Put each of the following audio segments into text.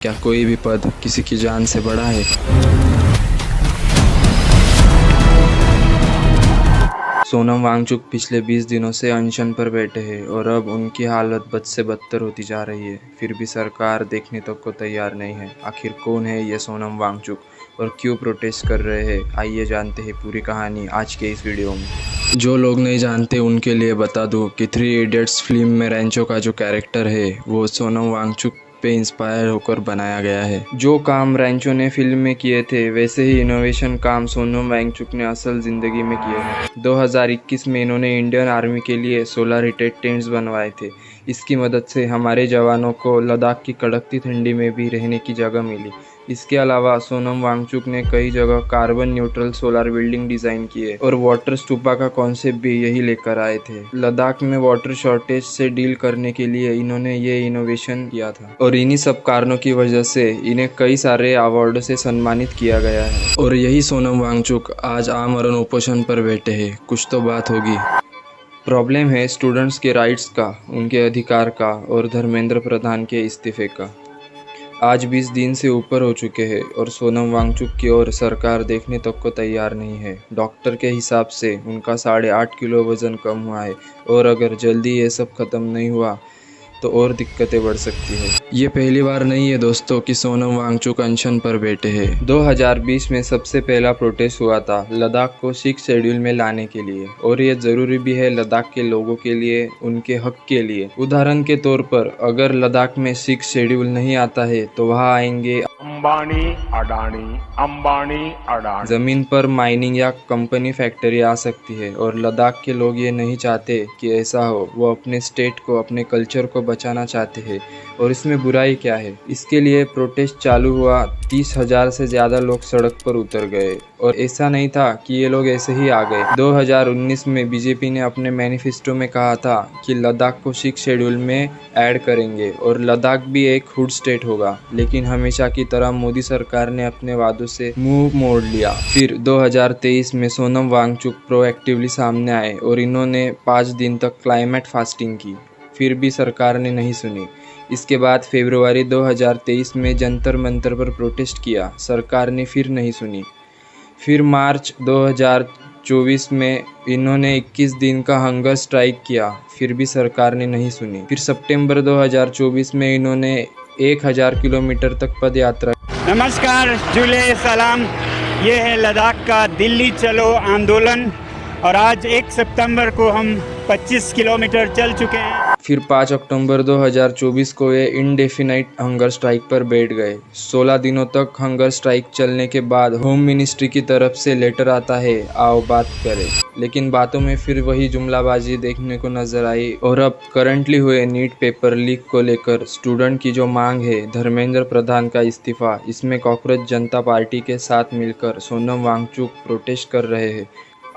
क्या कोई भी पद किसी की जान से बड़ा है? सोनम वांगचुक पिछले 20 दिनों से अनशन पर बैठे हैं और अब उनकी हालत बद से बदतर होती जा रही है। फिर भी सरकार देखने तक को तैयार नहीं है। आखिर कौन है ये सोनम वांगचुक और क्यों प्रोटेस्ट कर रहे हैं? आइए जानते हैं पूरी कहानी आज के इस वीडियो में। जो लोग नहीं जानते उनके लिए बता दूं कि 3 इडियट्स फिल्म में रैंचो का जो कैरेक्टर है वो सोनम वांगचुक पे इंस्पायर होकर बनाया गया है। जो काम रैंचो ने फिल्म में किए थे वैसे ही इनोवेशन काम सोनम वांगचुक ने असल जिंदगी में किए हैं। 2021 में इन्होंने इंडियन आर्मी के लिए सोलर हीटेड टेंट्स बनवाए थे। इसकी मदद से हमारे जवानों को लद्दाख की कड़कती ठंडी में भी रहने की जगह मिली। इसके अलावा सोनम वांगचुक ने कई जगह carbon neutral solar building design किए और वाटर स्तूपा का कॉन्सेप्ट भी यही लेकर आए थे। लद्दाख में वाटर शॉर्टेज से डील करने के लिए इन्होंने ये इनोवेशन किया था और इन्हीं सब कारणों की वजह से इन्हें कई सारे अवार्ड से सम्मानित किया गया है। और यही सोनम वांगचुक आज आमरण उपोषण पर बैठे हैं। कुछ तो बात होगी। प्रॉब्लम है स्टूडेंट्स के राइट्स का, उनके अधिकार का और धर्मेंद्र प्रधान के इस्तीफे का। आज 20 दिन से ऊपर हो चुके हैं और सोनम वांगचुक की ओर सरकार देखने तक को तैयार नहीं है। डॉक्टर के हिसाब से उनका 8.5 किलो वजन कम हुआ है और अगर जल्दी ये सब खत्म नहीं हुआ तो और दिक्कतें बढ़ सकती है। ये पहली बार नहीं है दोस्तों कि सोनम वांगचुक अनशन पर बैठे हैं। 2020 में सबसे पहला प्रोटेस्ट हुआ था लद्दाख को 6 शेड्यूल में लाने के लिए और ये जरूरी भी है लद्दाख के लोगों के लिए, उनके हक के लिए। उदाहरण के तौर पर अगर लद्दाख में 6 शेड्यूल नहीं आता है तो वहाँ आएंगे अंबानी अडानी। जमीन पर माइनिंग या कंपनी फैक्ट्री आ सकती है और लद्दाख के लोग ये नहीं चाहते कि ऐसा हो। वो अपने स्टेट को, अपने कल्चर को बचाना चाहते हैं और इसमें बुराई क्या है? इसके लिए प्रोटेस्ट चालू हुआ। 30,000 से ज्यादा लोग सड़क पर उतर गए और ऐसा नहीं था कि ये लोग ऐसे ही आ गए। 2019 में बीजेपी ने अपने मैनिफेस्टो में कहा था कि लद्दाख को 6 शेड्यूल में ऐड करेंगे और लद्दाख भी एक हुड स्टेट होगा। लेकिन हमेशा की तरह मोदी सरकार ने अपने वादों से मुंह मोड़ लिया। फिर 2023 में सोनम वांगचुक प्रोएक्टिवली सामने आए और इन्होंने 5 दिन तक क्लाइमेट फास्टिंग की। फिर भी सरकार ने नहीं सुनी। इसके बाद फरवरी 2023 में जंतर मंतर पर प्रोटेस्ट किया। सरकार ने फिर नहीं सुनी। फिर मार्च 2024 में इन्होंने 21 दिन का हंगर स्ट्राइक किया। फिर भी सरकार ने नहीं सुनी। फिर सितंबर 2024 में इन्होंने 1000 किलोमीटर तक पद यात्रा। नमस्कार, जुले सलाम। ये है लद्दाख का दिल्ली चलो आंदोलन और आज 1 सितंबर को हम 25 किलोमीटर चल चुके हैं। फिर 5 अक्टूबर 2024 को ये इंडेफिनाइट हंगर स्ट्राइक पर बैठ गए। 16 दिनों तक हंगर स्ट्राइक चलने के बाद होम मिनिस्ट्री की तरफ से लेटर आता है, आओ बात करें। लेकिन बातों में फिर वही जुमलाबाजी देखने को नजर आई। और अब करंटली हुए नीट पेपर लीक को लेकर स्टूडेंट की जो मांग है धर्मेंद्र प्रधान का इस्तीफा, इसमें कॉकरोच जनता पार्टी के साथ मिलकर सोनम वांगचुक प्रोटेस्ट कर रहे हैं।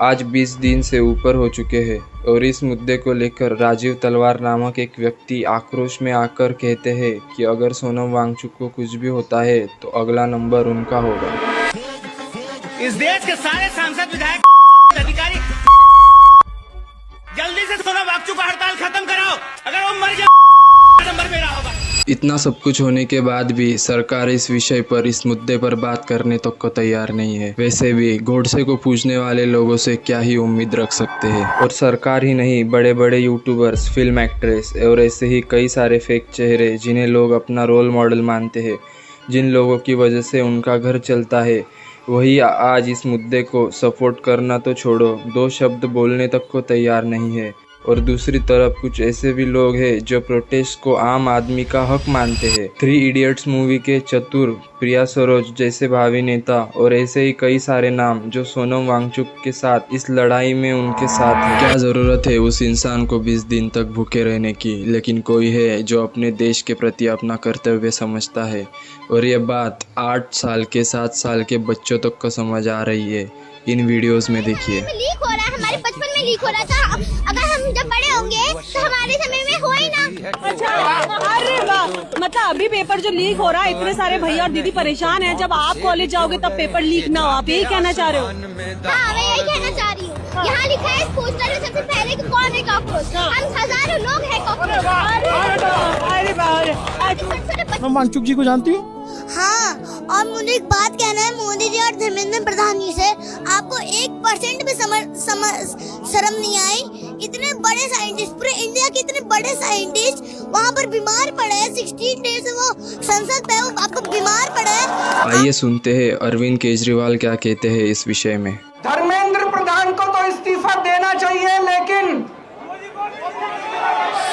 आज 20 दिन से ऊपर हो चुके हैं और इस मुद्दे को लेकर राजीव तलवार नामक एक व्यक्ति आक्रोश में आकर कहते हैं कि अगर सोनम वांगचुक को कुछ भी होता है तो अगला नंबर उनका होगा। इस देश के सारे सांसद, विधायक, अधिकारी जल्दी से सोनम वांगचुक का हड़ताल खत्म कराओ। अगर वो मर जाए नंबर मेरा होगा। इतना सब कुछ होने के बाद भी सरकार इस विषय पर, इस मुद्दे पर बात करने तक को तैयार नहीं है। वैसे भी गोडसे को पूजने वाले लोगों से क्या ही उम्मीद रख सकते हैं। और सरकार ही नहीं, बड़े बड़े यूट्यूबर्स, फिल्म एक्ट्रेस और ऐसे ही कई सारे फेक चेहरे जिन्हें लोग अपना रोल मॉडल मानते हैं, जिन लोगों की वजह से उनका घर चलता है, वही आज इस मुद्दे को सपोर्ट करना तो छोड़ो, 2 शब्द बोलने तक को तैयार नहीं है। और दूसरी तरफ कुछ ऐसे भी लोग हैं जो प्रोटेस्ट को आम आदमी का हक मानते हैं। 3 इडियट्स मूवी के चतुर, प्रिया सरोज जैसे भावी नेता और ऐसे ही कई सारे नाम जो सोनम वांगचुक के साथ इस लड़ाई में उनके साथ हैं। क्या ज़रूरत है उस इंसान को 20 दिन तक भूखे रहने की? लेकिन कोई है जो अपने देश के प्रति अपना कर्तव्य समझता है और ये बात 8 साल के 7 साल के बच्चों तक को समझ आ रही है। इन वीडियोस में देखिए। लीक हो रहा है, हमारे बचपन में लीक हो रहा था। अगर हम जब बड़े होंगे तो हमारे समय में हो ही ना। अच्छा, अरे वाह, मतलब अभी पेपर जो लीक हो रहा है, इतने सारे भैया और दीदी परेशान हैं। जब आप कॉलेज जाओगे तब पेपर लीक ना हो, आप यही कहना चाह रहे हो? हाँ, मैं यही कहना चाह रही हूँ। यहाँ लिखा है इस पोस्टर में सबसे पहले कि कौन है कॉकरोच। हम हजारों लोग हैं कॉकरोच। सोनम वांगचुक जी को जानती हो? हाँ, और मुझे एक बात कहना है मोदी जी और धर्मेंद्र प्रधान जी से, आपको 1% भी शर्म नहीं आई? इतने बड़े साइंटिस्ट, पूरे इंडिया के इतने बड़े साइंटिस्ट वहाँ पर बीमार पड़े हैं। 16 डेज से वो संसद पे, वो आपको बीमार पड़े हैं। आइए सुनते हैं अरविंद केजरीवाल क्या कहते हैं इस विषय में। धर्मेंद्र प्रधान को तो इस्तीफा देना चाहिए, लेकिन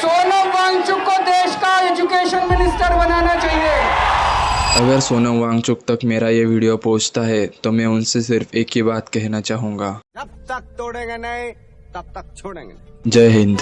सोनम वांगचुक को देश का एजुकेशन मिनिस्टर बनाना चाहिए। अगर सोनम वांगचुक तक मेरा ये वीडियो पहुंचता है तो मैं उनसे सिर्फ एक ही बात कहना चाहूँगा, जब तक तोड़ेंगे नहीं तब तक छोड़ेंगे। जय हिंद।